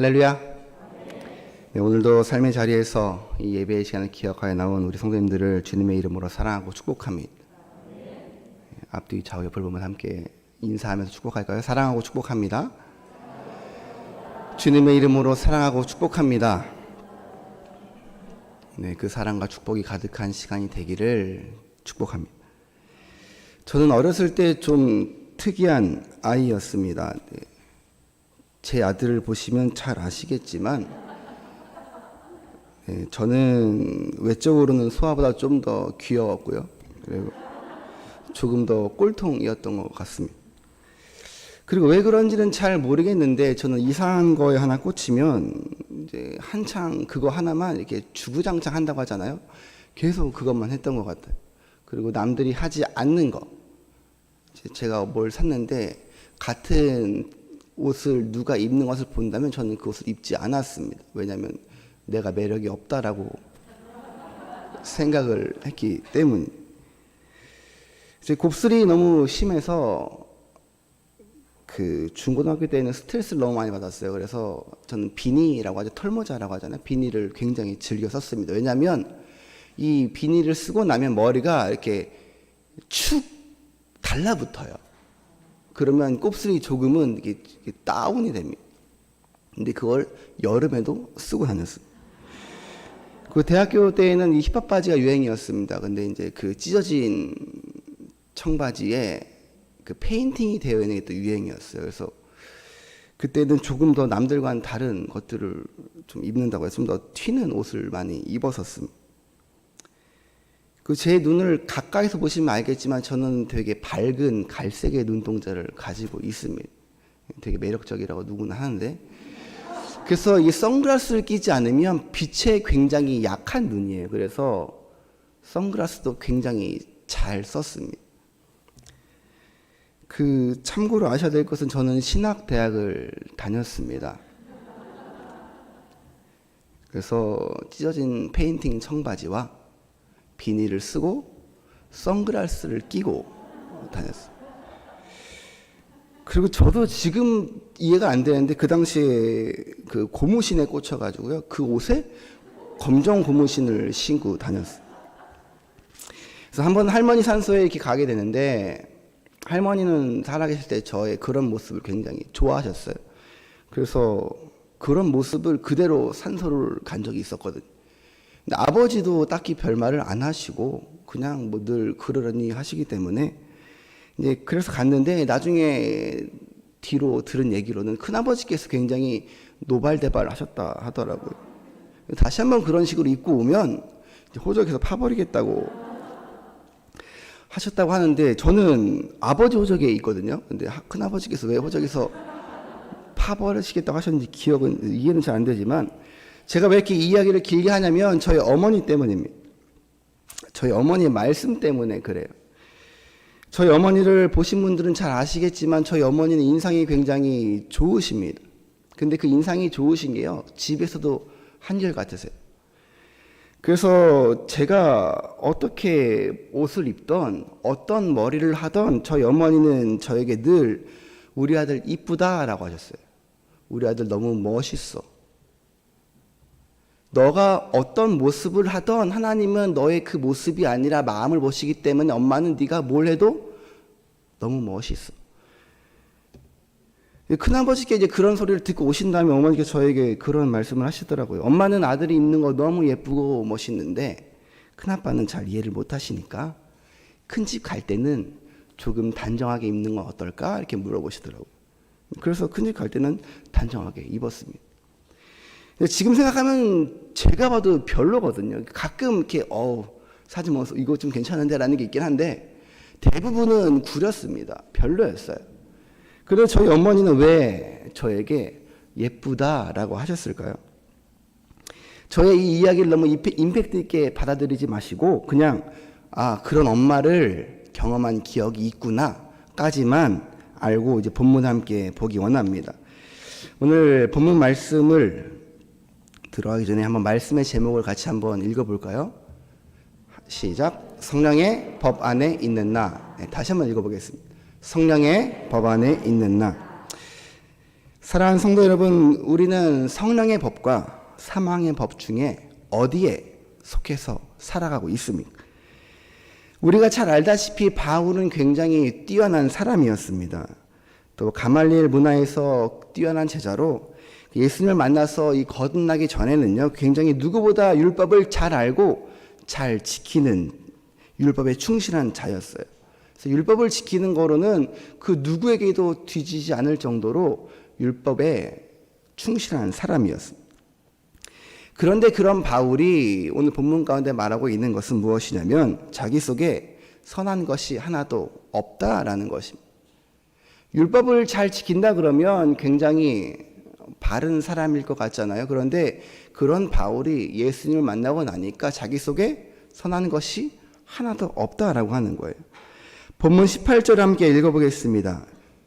할렐루야. 네, 오늘도 삶의 자리에서 이 예배의 시간을 기억하여 나온 우리 성도님들을 주님의 이름으로 사랑하고 축복합니다. 앞뒤 좌우 옆을 보면 함께 인사하면서 축복할까요? 사랑하고 축복합니다. 주님의 이름으로 사랑하고 축복합니다. 네, 그 사랑과 축복이 가득한 시간이 되기를 축복합니다. 저는 어렸을 때 좀 특이한 아이였습니다. 네, 제 아들을 보시면 잘 아시겠지만 네, 저는 외적으로는 소아보다 좀 더 귀여웠고요. 그리고 조금 더 꼴통이었던 것 같습니다. 그리고 왜 그런지는 잘 모르겠는데 저는 이상한 거에 하나 꽂히면 이제 한창 그거 하나만 이렇게 주구장창 한다고 하잖아요. 계속 그것만 했던 것 같아요. 그리고 남들이 하지 않는 거, 제가 뭘 샀는데 같은 옷을 누가 입는 것을 본다면 저는 그 옷을 입지 않았습니다. 왜냐하면 내가 매력이 없다라고 생각을 했기 때문에. 곱슬이 너무 심해서 그 중고등학교 때는 스트레스를 너무 많이 받았어요. 그래서 저는 비니라고 하죠. 털모자라고 하잖아요. 비니를 굉장히 즐겨 썼습니다. 왜냐하면 이 비니를 쓰고 나면 머리가 이렇게 축 달라붙어요. 그러면 곱슬이 조금은 이게 다운이 됩니다. 근데 그걸 여름에도 쓰고 다녔어요. 그 대학교 때에는 이 힙합 바지가 유행이었습니다. 근데 이제 그 찢어진 청바지에 그 페인팅이 되어 있는 게 또 유행이었어요. 그래서 그때는 조금 더 남들과는 다른 것들을 좀 입는다고 해서 좀 더 튀는 옷을 많이 입었었습니다. 그 제 눈을 가까이서 보시면 알겠지만 저는 되게 밝은 갈색의 눈동자를 가지고 있습니다. 되게 매력적이라고 누구나 하는데, 그래서 이 선글라스를 끼지 않으면 빛에 굉장히 약한 눈이에요. 그래서 선글라스도 굉장히 잘 썼습니다. 그 참고로 아셔야 될 것은 저는 신학대학을 다녔습니다. 그래서 찢어진 페인팅 청바지와 비닐을 쓰고 선글라스를 끼고 다녔어요. 그리고 저도 지금 이해가 안 되는데 그 당시에 그 고무신에 꽂혀가지고요. 그 옷에 검정 고무신을 신고 다녔어요. 그래서 한번 할머니 산소에 이렇게 가게 되는데 할머니는 살아계실 때 저의 그런 모습을 굉장히 좋아하셨어요. 그래서 그런 모습을 그대로 산소를 간 적이 있었거든요. 근데 아버지도 딱히 별말을 안 하시고 그냥 뭐 늘 그러려니 하시기 때문에 이제 그래서 갔는데 나중에 뒤로 들은 얘기로는 큰아버지께서 굉장히 노발대발 하셨다 하더라고요. 다시 한번 그런 식으로 입고 오면 호적에서 파버리겠다고 하셨다고 하는데 저는 아버지 호적에 있거든요. 근데 큰아버지께서 왜 호적에서 파버리시겠다고 하셨는지 기억은 이해는 잘 안 되지만 제가 왜 이렇게 이야기를 길게 하냐면 저희 어머니 때문입니다. 저희 어머니의 말씀 때문에 그래요. 저희 어머니를 보신 분들은 잘 아시겠지만 저희 어머니는 인상이 굉장히 좋으십니다. 근데 그 인상이 좋으신 게요, 집에서도 한결같으세요. 그래서 제가 어떻게 옷을 입던 어떤 머리를 하던 저희 어머니는 저에게 늘 우리 아들 이쁘다라고 하셨어요. 우리 아들 너무 멋있어. 너가 어떤 모습을 하던 하나님은 너의 그 모습이 아니라 마음을 보시기 때문에 엄마는 네가 뭘 해도 너무 멋있어. 큰아버지께 이제 그런 소리를 듣고 오신 다음에 어머니께서 저에게 그런 말씀을 하시더라고요. 엄마는 아들이 입는 거 너무 예쁘고 멋있는데 큰아빠는 잘 이해를 못 하시니까 큰 집 갈 때는 조금 단정하게 입는 건 어떨까? 이렇게 물어보시더라고요. 그래서 큰 집 갈 때는 단정하게 입었습니다. 지금 생각하면 제가 봐도 별로거든요. 가끔 이렇게 사진 모습 이거 좀 괜찮은데 라는 게 있긴 한데 대부분은 구렸습니다. 별로였어요. 그래서 저희 어머니는 왜 저에게 예쁘다라고 하셨을까요? 저의 이 이야기를 너무 임팩트 있게 받아들이지 마시고 그냥 그런 엄마를 경험한 기억이 있구나까지만 알고 이제 본문 함께 보기 원합니다. 오늘 본문 말씀을 들어가기 전에 한번 말씀의 제목을 같이 한번 읽어볼까요? 시작. 성령의 법 안에 있는 나. 다시 한번 읽어보겠습니다. 성령의 법 안에 있는 나. 사랑하는 성도 여러분, 우리는 성령의 법과 사망의 법 중에 어디에 속해서 살아가고 있습니까? 우리가 잘 알다시피 바울은 굉장히 뛰어난 사람이었습니다. 또 가말리엘 문화에서 뛰어난 제자로 예수님을 만나서 이 거듭나기 전에는요, 굉장히 누구보다 율법을 잘 알고 잘 지키는 율법에 충실한 자였어요. 그래서 율법을 지키는 거로는 그 누구에게도 뒤지지 않을 정도로 율법에 충실한 사람이었습니다. 그런데 그런 바울이 오늘 본문 가운데 말하고 있는 것은 무엇이냐면 자기 속에 선한 것이 하나도 없다라는 것입니다. 율법을 잘 지킨다 그러면 굉장히 바른 사람일 것 같잖아요. 그런데 그런 바울이 예수님을 만나고 나니까 자기 속에 선한 것이 하나도 없다라고 하는 거예요. 본문 18절 함께 읽어보겠습니다.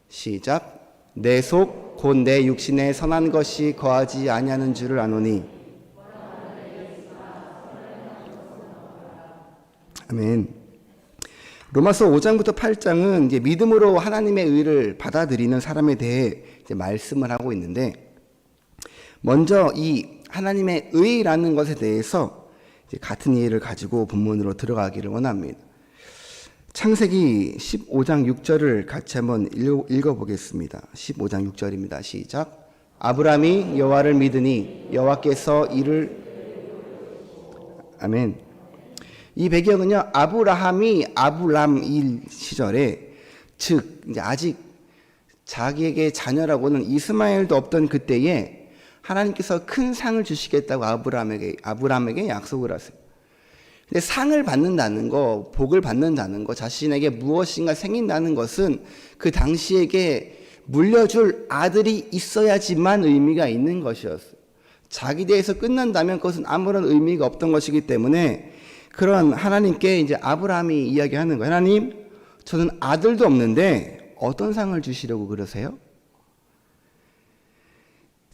시작. 내 속 곧 내 육신에 선한 것이 거하지 아니하는 줄을 아노니. 아멘. 로마서 5장부터 8장은 이제 믿음으로 하나님의 의를 받아들이는 사람에 대해 이제 말씀을 하고 있는데, 먼저 이 하나님의 의라는 것에 대해서 이제 같은 이해를 가지고 본문으로 들어가기를 원합니다. 창세기 15장 6절을 같이 한번 읽어보겠습니다. 15장 6절입니다. 시작. 아브라함이 여호와를 믿으니 여호와께서 이를 아멘. 이 배경은요, 아브라함이 아브람일 시절에, 즉 이제 아직 자기에게 자녀라고는 이스마엘도 없던 그때에 하나님께서 큰 상을 주시겠다고 아브라함에게 약속을 하세요. 근데 상을 받는다는 거, 복을 받는다는 거, 자신에게 무엇인가 생긴다는 것은 그 당시에게 물려줄 아들이 있어야지만 의미가 있는 것이었어요. 자기 대해서 끝난다면 그것은 아무런 의미가 없던 것이기 때문에 그런 하나님께 이제 아브라함이 이야기하는 거예요. 하나님, 저는 아들도 없는데 어떤 상을 주시려고 그러세요?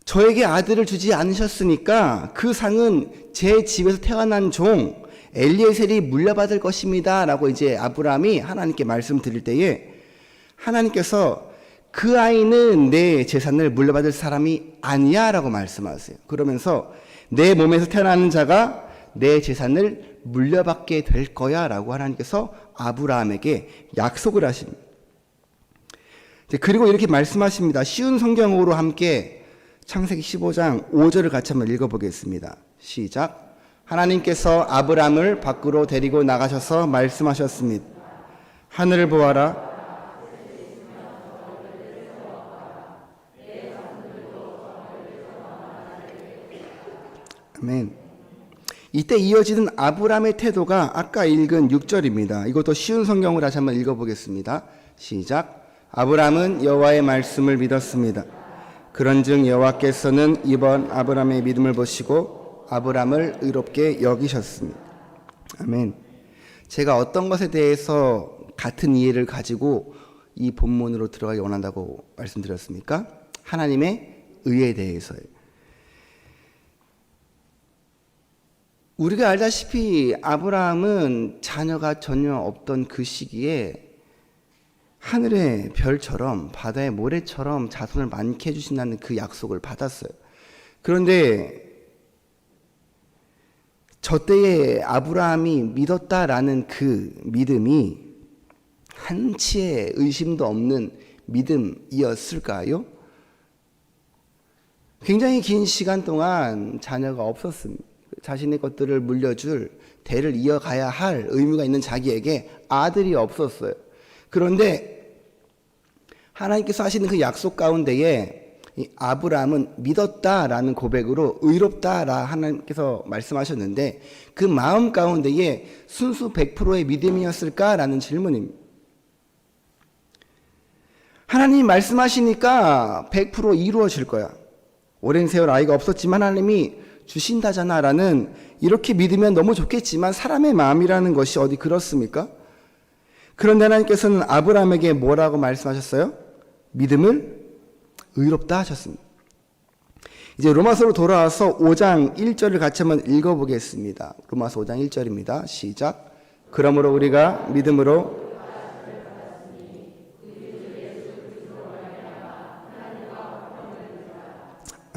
저에게 아들을 주지 않으셨으니까 그 상은 제 집에서 태어난 종 엘리에셀이 물려받을 것입니다 라고 이제 아브라함이 하나님께 말씀드릴 때에 하나님께서 그 아이는 내 재산을 물려받을 사람이 아니야 라고 말씀하세요. 그러면서 내 몸에서 태어나는 자가 내 재산을 물려받게 될 거야 라고 하나님께서 아브라함에게 약속을 하십니다. 그리고 이렇게 말씀하십니다. 쉬운 성경으로 함께 창세기 15장 5절을 같이 한번 읽어보겠습니다. 시작. 하나님께서 아브라함을 밖으로 데리고 나가셔서 말씀하셨습니다. 하늘을 보아라. 아멘. 이때 이어지는 아브라함의 태도가 아까 읽은 6절입니다. 이것도 쉬운 성경으로 다시 한번 읽어보겠습니다. 시작. 아브라함은 여호와의 말씀을 믿었습니다. 그런즉 여호와께서는 이번 아브라함의 믿음을 보시고 아브라함을 의롭게 여기셨습니다. 아멘. 제가 어떤 것에 대해서 같은 이해를 가지고 이 본문으로 들어가기 원한다고 말씀드렸습니까? 하나님의 의에 대해서요. 우리가 알다시피 아브라함은 자녀가 전혀 없던 그 시기에 하늘의 별처럼 바다의 모래처럼 자손을 많게 해주신다는 그 약속을 받았어요. 그런데 저 때에 아브라함이 믿었다라는 그 믿음이 한치의 의심도 없는 믿음이었을까요? 굉장히 긴 시간 동안 자녀가 없었습니다. 자신의 것들을 물려줄, 대를 이어가야 할 의무가 있는 자기에게 아들이 없었어요. 그런데 하나님께서 하시는 그 약속 가운데에 이 아브라함은 믿었다라는 고백으로 의롭다라 하나님께서 말씀하셨는데 그 마음 가운데에 순수 100%의 믿음이었을까라는 질문입니다. 하나님이 말씀하시니까 100% 이루어질 거야. 오랜 세월 아이가 없었지만 하나님이 주신다잖아 라는, 이렇게 믿으면 너무 좋겠지만 사람의 마음이라는 것이 어디 그렇습니까? 그런데 하나님께서는 아브라함에게 뭐라고 말씀하셨어요? 믿음을 의롭다 하셨습니다. 이제 로마서로 돌아와서 5장 1절을 같이 한번 읽어보겠습니다. 로마서 5장 1절입니다. 시작. 그러므로 우리가 믿음으로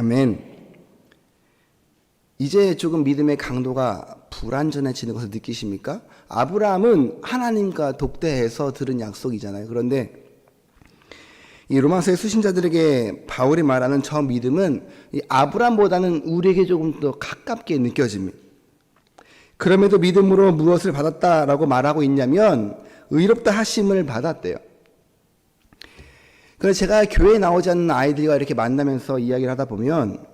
아멘. 이제 조금 믿음의 강도가 불완전해지는 것을 느끼십니까? 아브라함은 하나님과 독대해서 들은 약속이잖아요. 그런데 이 로마서의 수신자들에게 바울이 말하는 저 믿음은 이 아브라함보다는 우리에게 조금 더 가깝게 느껴집니다. 그럼에도 믿음으로 무엇을 받았다라고 말하고 있냐면 의롭다 하심을 받았대요. 그래서 제가 교회에 나오지 않는 아이들과 이렇게 만나면서 이야기를 하다 보면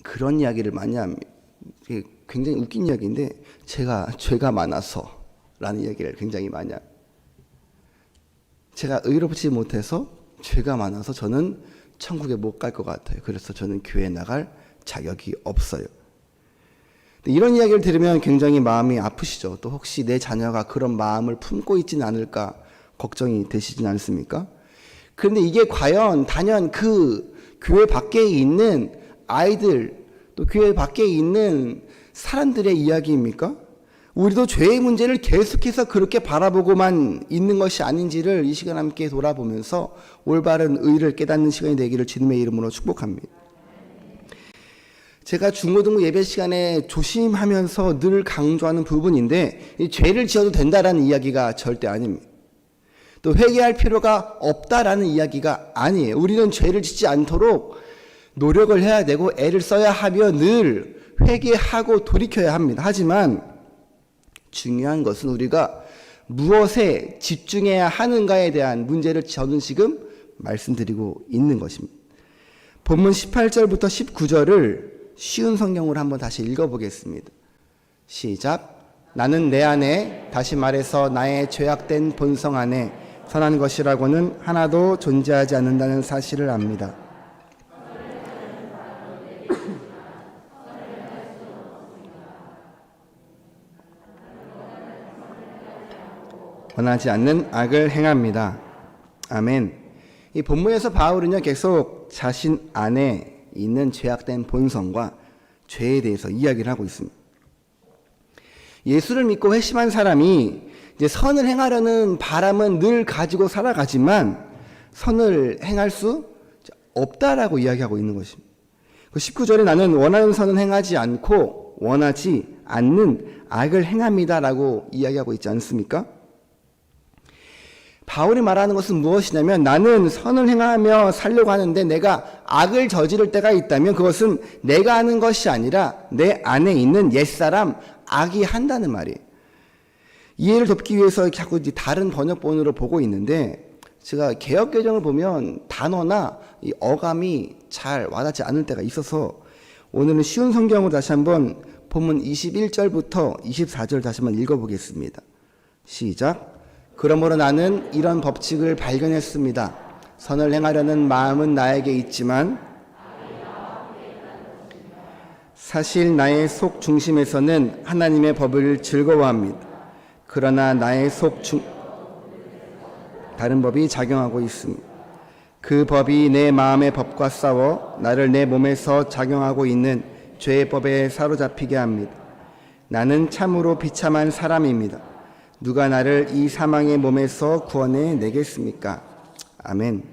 그런 이야기를 많이 합니다. 굉장히 웃긴 이야기인데 제가 죄가 많아서 라는 이야기를 굉장히 많이 합니다. 제가 의롭지 못해서 죄가 많아서 저는 천국에 못 갈 것 같아요. 그래서 저는 교회에 나갈 자격이 없어요. 이런 이야기를 들으면 굉장히 마음이 아프시죠. 또 혹시 내 자녀가 그런 마음을 품고 있지는 않을까 걱정이 되시진 않습니까? 그런데 이게 과연 단연 그 교회 밖에 있는 아이들 또 교회 밖에 있는 사람들의 이야기입니까? 우리도 죄의 문제를 계속해서 그렇게 바라보고만 있는 것이 아닌지를 이 시간 함께 돌아보면서 올바른 의를 깨닫는 시간이 되기를 주님의 이름으로 축복합니다. 제가 중고등부 예배 시간에 조심하면서 늘 강조하는 부분인데 이 죄를 지어도 된다라는 이야기가 절대 아닙니다. 또 회개할 필요가 없다라는 이야기가 아니에요. 우리는 죄를 짓지 않도록 노력을 해야 되고 애를 써야 하며 늘 회개하고 돌이켜야 합니다. 하지만 중요한 것은 우리가 무엇에 집중해야 하는가에 대한 문제를 저는 지금 말씀드리고 있는 것입니다. 본문 18절부터 19절을 쉬운 성경으로 한번 다시 읽어보겠습니다. 시작. 나는 내 안에, 다시 말해서 나의 죄악된 본성 안에 선한 것이라고는 하나도 존재하지 않는다는 사실을 압니다. 원하지 않는 악을 행합니다. 아멘. 이 본문에서 바울은요 계속 자신 안에 있는 죄악된 본성과 죄에 대해서 이야기를 하고 있습니다. 예수를 믿고 회심한 사람이 이제 선을 행하려는 바람은 늘 가지고 살아가지만 선을 행할 수 없다라고 이야기하고 있는 것입니다. 19절에 나는 원하는 선은 행하지 않고 원하지 않는 악을 행합니다라고 이야기하고 있지 않습니까? 바울이 말하는 것은 무엇이냐면 나는 선을 행하며 살려고 하는데 내가 악을 저지를 때가 있다면 그것은 내가 하는 것이 아니라 내 안에 있는 옛사람 악이 한다는 말이에요. 이해를 돕기 위해서 자꾸 다른 번역본으로 보고 있는데 제가 개역개정을 보면 단어나 이 어감이 잘 와닿지 않을 때가 있어서 오늘은 쉬운 성경으로 다시 한번 본문 21절부터 24절 다시 한번 읽어보겠습니다. 시작. 그러므로 나는 이런 법칙을 발견했습니다. 선을 행하려는 마음은 나에게 있지만 사실 나의 속 중심에서는 하나님의 법을 즐거워합니다. 그러나 나의 다른 법이 작용하고 있습니다. 그 법이 내 마음의 법과 싸워 나를 내 몸에서 작용하고 있는 죄의 법에 사로잡히게 합니다. 나는 참으로 비참한 사람입니다. 누가 나를 이 사망의 몸에서 구원해 내겠습니까? 아멘.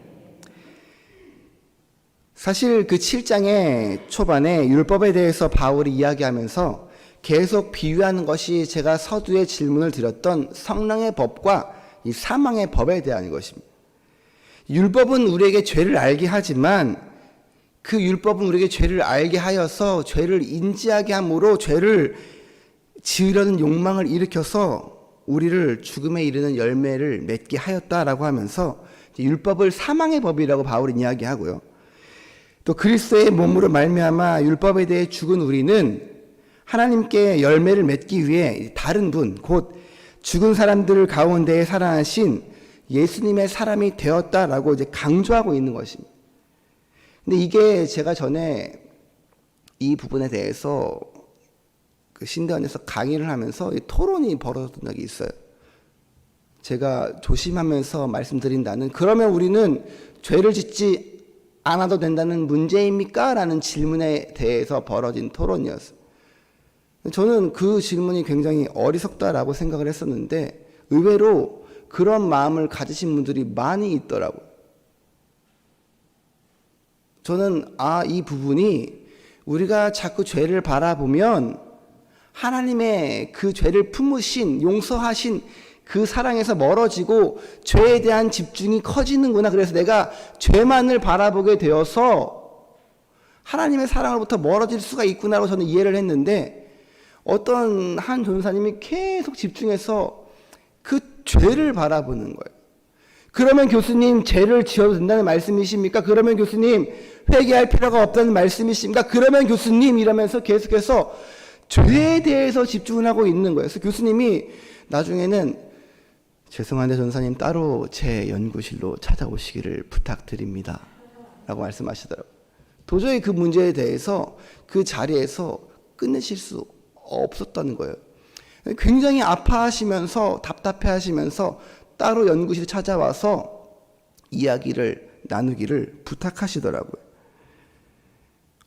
사실 그 7장의 초반에 율법에 대해서 바울이 이야기하면서 계속 비유하는 것이 제가 서두에 질문을 드렸던 성령의 법과 이 사망의 법에 대한 것입니다. 율법은 우리에게 죄를 알게 하지만 그 율법은 우리에게 죄를 알게 하여서 죄를 인지하게 함으로 죄를 지으려는 욕망을 일으켜서 우리를 죽음에 이르는 열매를 맺게 하였다라고 하면서 율법을 사망의 법이라고 바울이 이야기하고요. 또 그리스도의 몸으로 말미암아 율법에 대해 죽은 우리는 하나님께 열매를 맺기 위해 다른 분, 곧 죽은 사람들 가운데에 살아나신 예수님의 사람이 되었다라고 이제 강조하고 있는 것입니다. 근데 이게 제가 전에 이 부분에 대해서 그 신대원에서 강의를 하면서 토론이 벌어졌던 적이 있어요. 제가 조심하면서 말씀드린다는 그러면 우리는 죄를 짓지 않아도 된다는 문제입니까? 라는 질문에 대해서 벌어진 토론이었어요. 저는 그 질문이 굉장히 어리석다라고 생각을 했었는데 의외로 그런 마음을 가지신 분들이 많이 있더라고요. 저는 이 부분이 우리가 자꾸 죄를 바라보면 하나님의 그 죄를 품으신 용서하신 그 사랑에서 멀어지고 죄에 대한 집중이 커지는구나. 그래서 내가 죄만을 바라보게 되어서 하나님의 사랑으로부터 멀어질 수가 있구나라고 저는 이해를 했는데, 어떤 한 전사님이 계속 집중해서 그 죄를 바라보는 거예요. 그러면 교수님 죄를 지어도 된다는 말씀이십니까? 그러면 교수님 회개할 필요가 없다는 말씀이십니까? 그러면 교수님 이러면서 계속해서 죄에 대해서 집중을 하고 있는 거예요. 그래서 교수님이 나중에는 죄송한데 전사님 따로 제 연구실로 찾아오시기를 부탁드립니다 라고 말씀하시더라고요. 도저히 그 문제에 대해서 그 자리에서 끝내실 수 없었다는 거예요. 굉장히 아파하시면서 답답해하시면서 따로 연구실에 찾아와서 이야기를 나누기를 부탁하시더라고요.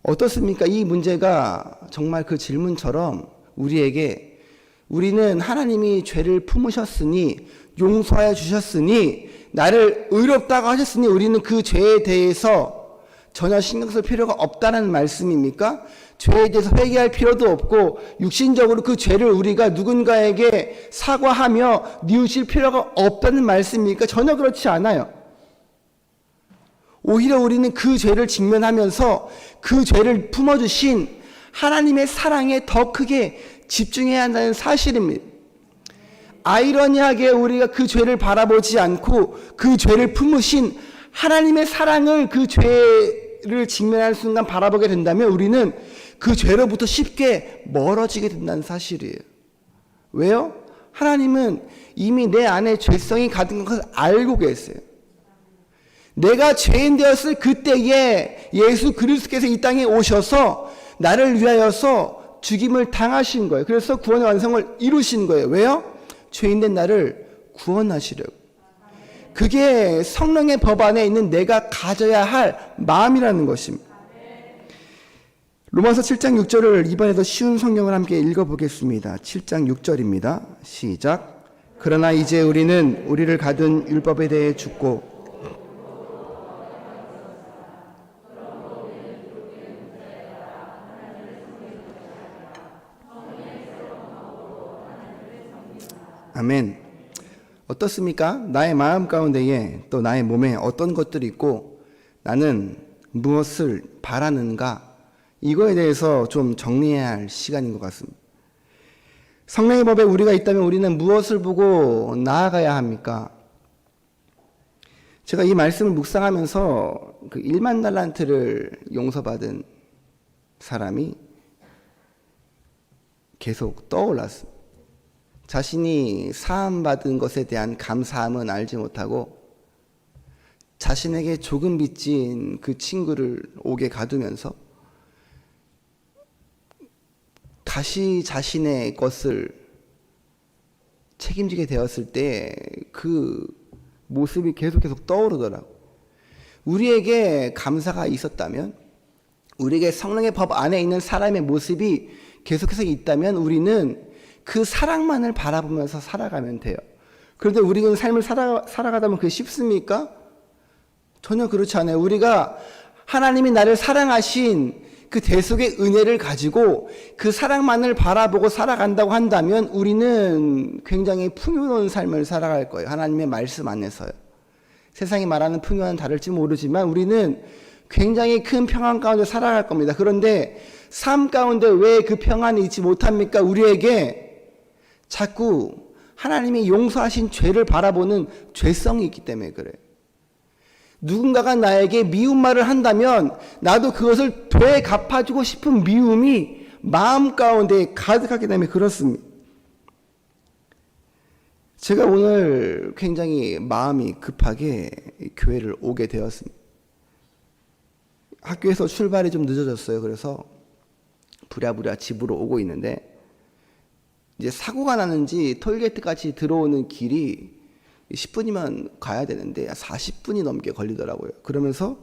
어떻습니까? 이 문제가 정말 그 질문처럼 우리에게, 우리는 하나님이 죄를 품으셨으니 용서하여 주셨으니 나를 의롭다고 하셨으니 우리는 그 죄에 대해서 전혀 신경 쓸 필요가 없다는 말씀입니까? 죄에 대해서 회개할 필요도 없고 육신적으로 그 죄를 우리가 누군가에게 사과하며 뉘우칠 필요가 없다는 말씀입니까? 전혀 그렇지 않아요. 오히려 우리는 그 죄를 직면하면서 그 죄를 품어주신 하나님의 사랑에 더 크게 집중해야 한다는 사실입니다. 아이러니하게 우리가 그 죄를 바라보지 않고 그 죄를 품으신 하나님의 사랑을, 그 죄를 직면하는 순간 바라보게 된다면 우리는 그 죄로부터 쉽게 멀어지게 된다는 사실이에요. 왜요? 하나님은 이미 내 안에 죄성이 가득한 것을 알고 계세요. 내가 죄인 되었을 그때에 예수 그리스도께서 이 땅에 오셔서 나를 위하여서 죽임을 당하신 거예요. 그래서 구원의 완성을 이루신 거예요. 왜요? 죄인된 나를 구원하시려고. 그게 성령의 법 안에 있는 내가 가져야 할 마음이라는 것입니다. 로마서 7장 6절을 이번에도 쉬운 성경을 함께 읽어보겠습니다. 7장 6절입니다. 시작. 그러나 이제 우리는 우리를 가둔 율법에 대해 죽고 아멘. 어떻습니까? 나의 마음 가운데에 또 나의 몸에 어떤 것들이 있고 나는 무엇을 바라는가, 이거에 대해서 좀 정리해야 할 시간인 것 같습니다. 성령의 법에 우리가 있다면 우리는 무엇을 보고 나아가야 합니까? 제가 이 말씀을 묵상하면서 그 1만 달란트를 용서받은 사람이 계속 떠올랐습니다. 자신이 사함받은 것에 대한 감사함은 알지 못하고 자신에게 조금 빚진 그 친구를 옥에 가두면서 다시 자신의 것을 책임지게 되었을 때 그 모습이 계속 떠오르더라고. 우리에게 감사가 있었다면, 우리에게 성령의 법 안에 있는 사람의 모습이 계속해서 있다면 우리는 그 사랑만을 바라보면서 살아가면 돼요. 그런데 우리는 삶을 살아가다 보면 그게 쉽습니까? 전혀 그렇지 않아요. 우리가 하나님이 나를 사랑하신 그 대속의 은혜를 가지고 그 사랑만을 바라보고 살아간다고 한다면 우리는 굉장히 풍요로운 삶을 살아갈 거예요. 하나님의 말씀 안에서요. 세상이 말하는 풍요는 다를지 모르지만 우리는 굉장히 큰 평안 가운데 살아갈 겁니다. 그런데 삶 가운데 왜 그 평안이 있지 못합니까? 우리에게 자꾸 하나님이 용서하신 죄를 바라보는 죄성이 있기 때문에 그래요. 누군가가 나에게 미운 말을 한다면 나도 그것을 되갚아주고 싶은 미움이 마음 가운데 가득하기 때문에 그렇습니다. 제가 오늘 굉장히 마음이 급하게 교회를 오게 되었습니다. 학교에서 출발이 좀 늦어졌어요. 그래서 부랴부랴 집으로 오고 있는데 이제 사고가 나는지 톨게이트까지 들어오는 길이 10분이면 가야 되는데 40분이 넘게 걸리더라고요. 그러면서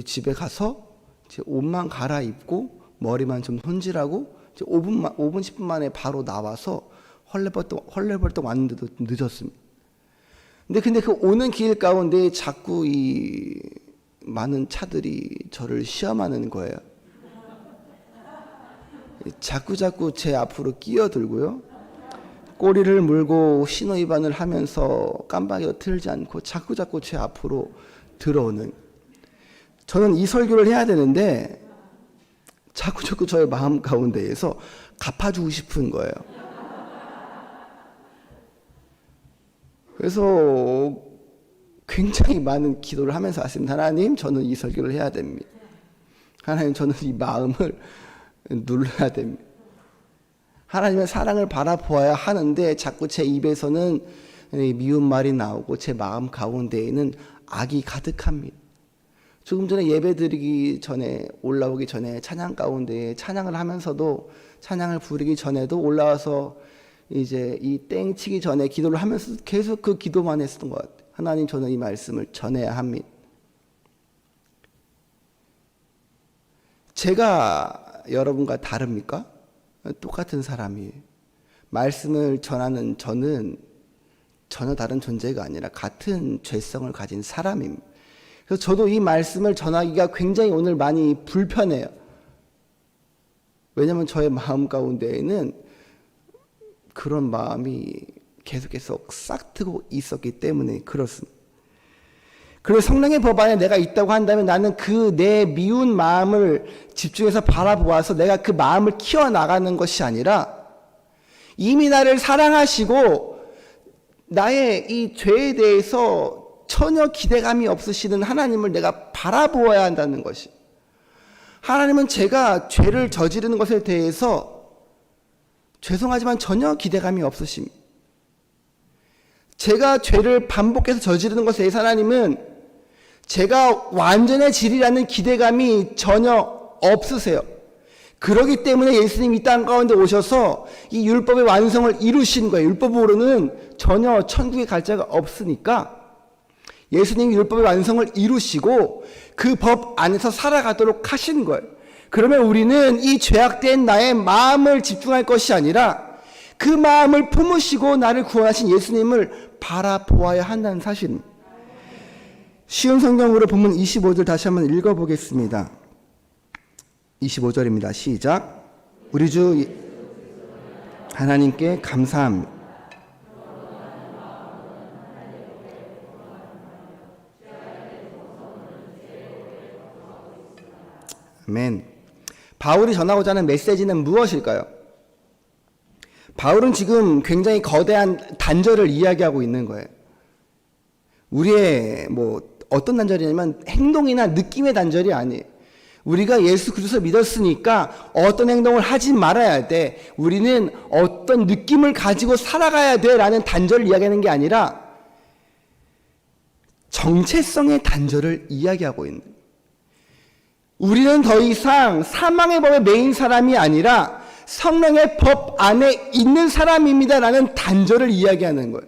집에 가서 제 옷만 갈아입고 머리만 좀 손질하고 5분 10분 만에 바로 나와서 헐레벌떡 왔는데도 늦었습니다. 근데 그 오는 길 가운데 자꾸 이 많은 차들이 저를 시험하는 거예요. 자꾸자꾸 제 앞으로 끼어들고요. 꼬리를 물고 신호 위반을 하면서 깜빡이도 틀지 않고 자꾸자꾸 제 앞으로 들어오는. 저는 이 설교를 해야 되는데 자꾸자꾸 저의 마음 가운데에서 갚아주고 싶은 거예요. 그래서 굉장히 많은 기도를 하면서 왔습니다. 하나님, 저는 이 설교를 해야 됩니다. 하나님, 저는 이 마음을 눌러야 됩니다. 하나님의 사랑을 바라보아야 하는데 자꾸 제 입에서는 미운 말이 나오고 제 마음 가운데에는 악이 가득합니다. 조금 전에 예배드리기 전에, 올라오기 전에 찬양 가운데 찬양을 하면서도, 찬양을 부르기 전에도 올라와서 이제 이 땡 치기 전에 기도를 하면서 계속 그 기도만 했었던 것 같아요. 하나님, 저는 이 말씀을 전해야 합니다. 제가 여러분과 다릅니까? 똑같은 사람이에요. 말씀을 전하는 저는 전혀 다른 존재가 아니라 같은 죄성을 가진 사람입니다. 그래서 저도 이 말씀을 전하기가 굉장히 오늘 많이 불편해요. 왜냐하면 저의 마음 가운데에는 그런 마음이 계속해서 싹트고 있었기 때문에 그렇습니다. 그래서 성령의 법 안에 내가 있다고 한다면 나는 그 내 미운 마음을 집중해서 바라보아서 내가 그 마음을 키워나가는 것이 아니라 이미 나를 사랑하시고 나의 이 죄에 대해서 전혀 기대감이 없으시는 하나님을 내가 바라보아야 한다는 것이. 하나님은 제가 죄를 저지르는 것에 대해서 죄송하지만 전혀 기대감이 없으십니다. 제가 죄를 반복해서 저지르는 것에 대해서 하나님은 제가 완전해지리라는 기대감이 전혀 없으세요. 그렇기 때문에 예수님이 이 땅 가운데 오셔서 이 율법의 완성을 이루신 거예요. 율법으로는 전혀 천국에 갈 자가 없으니까 예수님이 율법의 완성을 이루시고 그 법 안에서 살아가도록 하신 거예요. 그러면 우리는 이 죄악된 나의 마음을 집중할 것이 아니라 그 마음을 품으시고 나를 구원하신 예수님을 바라보아야 한다는 사실입니다. 쉬운 성경으로 본문 25절 다시 한번 읽어보겠습니다. 25절입니다. 시작. 우리 주 하나님께 감사합니다. 아멘. 바울이 전하고자 하는 메시지는 무엇일까요? 바울은 지금 굉장히 거대한 단절을 이야기하고 있는 거예요. 우리의 어떤 단절이냐면 행동이나 느낌의 단절이 아니에요. 우리가 예수 그리스도를 믿었으니까 어떤 행동을 하지 말아야 돼. 우리는 어떤 느낌을 가지고 살아가야 돼 라는 단절을 이야기하는 게 아니라 정체성의 단절을 이야기하고 있는 거예요. 우리는 더 이상 사망의 법에 매인 사람이 아니라 성령의 법 안에 있는 사람입니다 라는 단절을 이야기하는 거예요.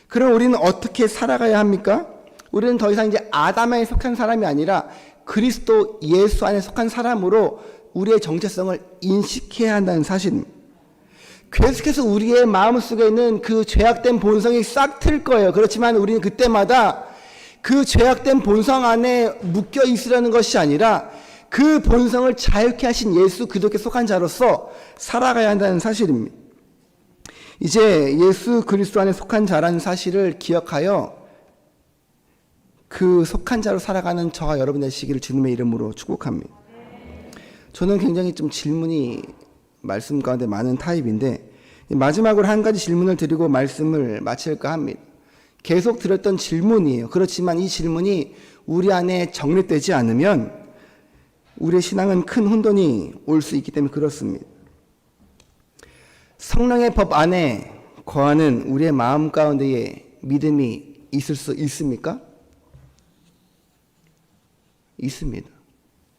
그럼 우리는 어떻게 살아가야 합니까? 우리는 더 이상 이제 아담에 속한 사람이 아니라 그리스도 예수 안에 속한 사람으로 우리의 정체성을 인식해야 한다는 사실입니다. 계속해서 우리의 마음속에 있는 그 죄악된 본성이 싹 틀 거예요. 그렇지만 우리는 그때마다 그 죄악된 본성 안에 묶여 있으려는 것이 아니라 그 본성을 자유케 하신 예수 그리스도께 속한 자로서 살아가야 한다는 사실입니다. 이제 예수 그리스도 안에 속한 자라는 사실을 기억하여 그 속한 자로 살아가는 저와 여러분 되시기를 주님의 이름으로 축복합니다. 저는 굉장히 좀 질문이 말씀 가운데 많은 타입인데 마지막으로 한 가지 질문을 드리고 말씀을 마칠까 합니다. 계속 드렸던 질문이에요. 그렇지만 이 질문이 우리 안에 정립되지 않으면 우리의 신앙은 큰 혼돈이 올 수 있기 때문에 그렇습니다. 성령의 법 안에 거하는 우리의 마음 가운데에 믿음이 있을 수 있습니까? 있습니다.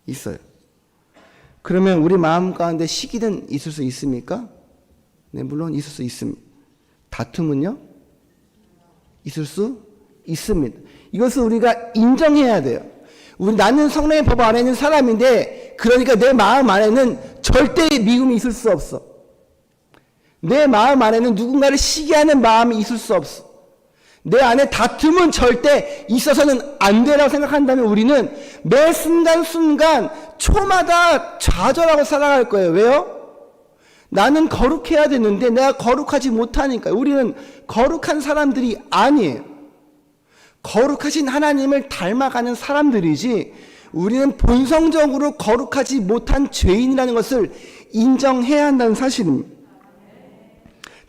있어요. 그러면 우리 마음 가운데 시기는 있을 수 있습니까? 네, 물론 있을 수 있습니다. 다툼은요? 있을 수 있습니다. 이것을 우리가 인정해야 돼요. 나는 성령의 법 안에 있는 사람인데 그러니까 내 마음 안에는 절대 미움이 있을 수 없어. 내 마음 안에는 누군가를 시기하는 마음이 있을 수 없어. 내 안에 다툼은 절대 있어서는 안 되라고 생각한다면 우리는 매 순간순간 초마다 좌절하고 살아갈 거예요. 왜요? 나는 거룩해야 되는데 내가 거룩하지 못하니까. 우리는 거룩한 사람들이 아니에요. 거룩하신 하나님을 닮아가는 사람들이지 우리는 본성적으로 거룩하지 못한 죄인이라는 것을 인정해야 한다는 사실입니다.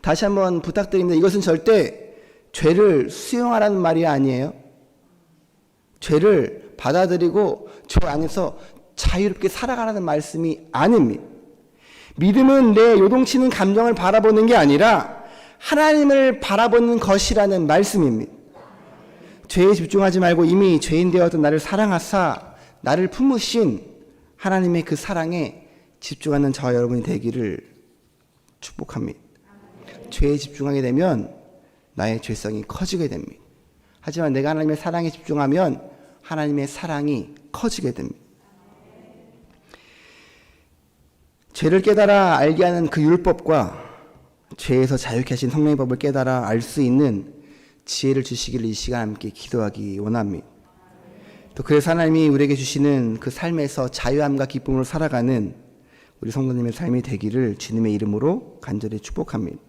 다시 한번 부탁드립니다. 이것은 절대 죄를 수용하라는 말이 아니에요. 죄를 받아들이고 죄 안에서 자유롭게 살아가라는 말씀이 아닙니다. 믿음은 내 요동치는 감정을 바라보는 게 아니라 하나님을 바라보는 것이라는 말씀입니다. 죄에 집중하지 말고 이미 죄인 되었던 나를 사랑하사 나를 품으신 하나님의 그 사랑에 집중하는 저와 여러분이 되기를 축복합니다. 죄에 집중하게 되면 나의 죄성이 커지게 됩니다. 하지만 내가 하나님의 사랑에 집중하면 하나님의 사랑이 커지게 됩니다. 죄를 깨달아 알게 하는 그 율법과 죄에서 자유케 하신 성령의 법을 깨달아 알 수 있는 지혜를 주시기를 이 시간 함께 기도하기 원합니다. 또 그래서 하나님이 우리에게 주시는 그 삶에서 자유함과 기쁨으로 살아가는 우리 성도님의 삶이 되기를 주님의 이름으로 간절히 축복합니다.